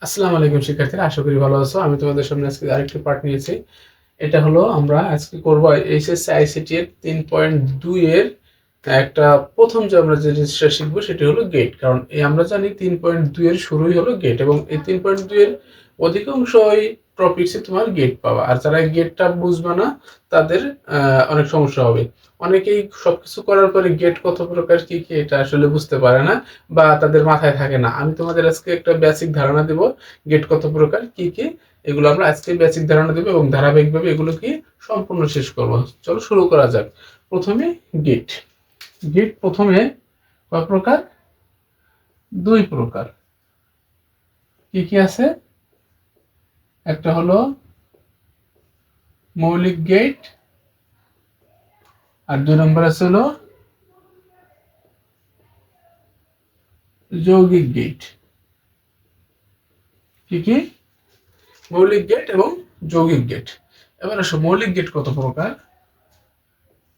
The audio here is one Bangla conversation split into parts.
আসসালামু আলাইকুম শিক্ষার্থীরা, আশা করি ভালো আছো। আমি তোমাদের সামনে আজকে আরেকটি পার্ট নিয়েছি। এটা হলো আমরা আজকে করব এইচএসসি আইসিটি এর 3.2 এর একটা প্রথম যে আমরা যে জিনিসটা শিখবো সেটি হলো গেট। কারণ এই আমরা জানি 3.2 এর শুরুই হলো গেট, এবং এই 3.2 এর অধিকাংশ ওই টপিকসে তোমার গেট পাওয়া। আর যারা এই গেটটা বুঝবে না তাদের অনেক সমস্যা হবে। অনেকেই সবকিছু করার পরে গেট কত প্রকার কি কি এটা আসলে বুঝতে পারে না বা তাদের মাথায় থাকে না। আমি তোমাদের আজকে একটা বেসিক ধারণা দেব গেট কত প্রকার কি কি, এগুলো আমরা আজকে বেসিক ধারণা দেবো এবং ধারাবাহিকভাবে এগুলো কি সম্পূর্ণ শেষ করব। চলো শুরু করা যাক। প্রথমে গেট। গেট প্রথমে কয় প্রকার? দুই প্রকার। কি কি আছে? একটা হলো মৌলিক গেট, আর দুই নম্বর আছে হলো যৌগিক গেট। কি কি? মৌলিক গেট এবং যৌগিক গেট। এবার আসো মৌলিক গেট কত প্রকার।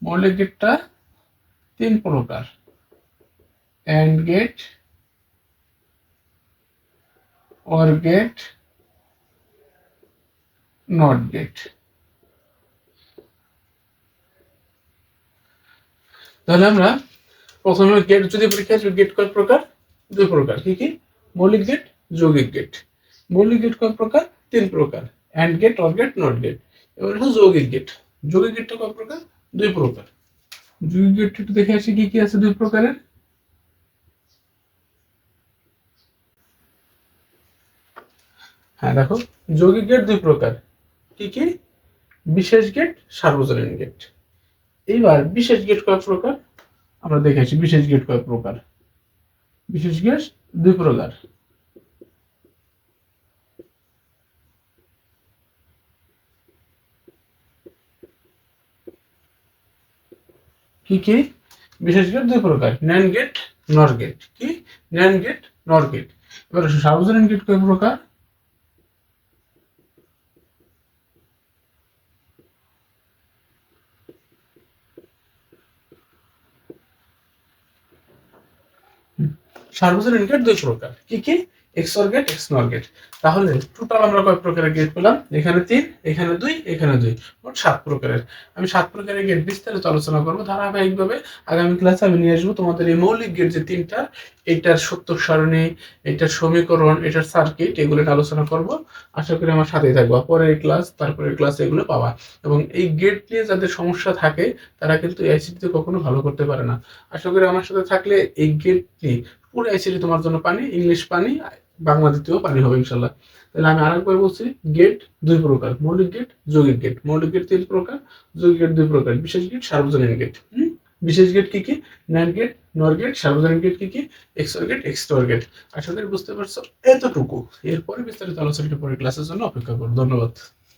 মৌলিক গেটটা তিন প্রকার: and gate, or gate, not gate. তাহলে আমরা প্রথমে গেট যদি পরীক্ষা গেট কয় প্রকার? দুই প্রকার। কি কি? মৌলিক গেট, যৌগিক গেট। মৌলিক গেট কয় প্রকার? তিন প্রকার: and gate, or gate, not gate. এবার হলো যৌগিক গেট। যৌগিক গেটটা কয় প্রকার? দুই প্রকার। যৌগিক গেট একটু দেখে আসি কি কি আছে দুই প্রকারের। হ্যাঁ দেখো, যৌগিক গেট দুই প্রকার। কি কি? বিশেষ গেট, সার্বজনীন গেট। এইবার বিশেষ গেট কয় প্রকার আমরা দেখে আসি। বিশেষ গেট কয় প্রকার? বিশেষ গেট দুই প্রকার। কি কি? বিশেষ গেট দুই প্রকার: ন্যান্ড গেট, নর গেট। কি? ন্যান্ড গেট, নর গেট। এবার সার্বজনীন গেট কয় প্রকার? সার্বজনীন গেট দুই প্রকার। কি কি? এক্সঅর গেট, এক্স নর গেট। তাহলে টোটাল আমরা কয় প্রকারের গেট পেলাম? এখানে তিন, এখানে দুই, এখানে দুই, মোট সাত প্রকারের। আমি সাত প্রকারের গেট বিস্তারিত আলোচনা করবো ধারাবাহিকভাবে। আগামী ক্লাসে আমি নিয়ে আসবো তোমাদের এই মৌলিক গেট যে তিনটা, এটার সত্য সারণী, এটার সমীকরণ, এটার সার্কিট, এগুলো আলোচনা করব। আশা করি আমার সাথেই থাকবা। পরের ক্লাস, তারপরের ক্লাসে এগুলো পাবা। এবং এই গেট নিয়ে যাদের সমস্যা থাকে তারা কিন্তু আইসিটিতে কখনো ভালো করতে পারে না। আশা করি আমার সাথে থাকলে এই গেট নিয়ে পুরো আইসিটি তোমার জন্য পানি, ইংলিশ পানি, বাংলা দ্বিতীয় পানি হবে ইনশাল্লাহ। তাহলে আমি আরেকবার বলছি, গেট দুই প্রকার: মৌলিক গেট, যৌগিক গেট। মৌলিক গেট তিন প্রকার, যৌগিক গেট দুই প্রকার। বিশেষ গেট, সার্বজনীন গেট। বিশেষ গেট কি কি? ন্যান্ড গেট, নর গেট। সার্বজনীন গেট কি কি? এক্সঅর গেট, এক্সটর গেট। আশা করি বুঝতে পারছো এতটুকু। এরপরে বিস্তারিত আলোচনাটা পরে ক্লাসের জন্য অপেক্ষা করো। ধন্যবাদ।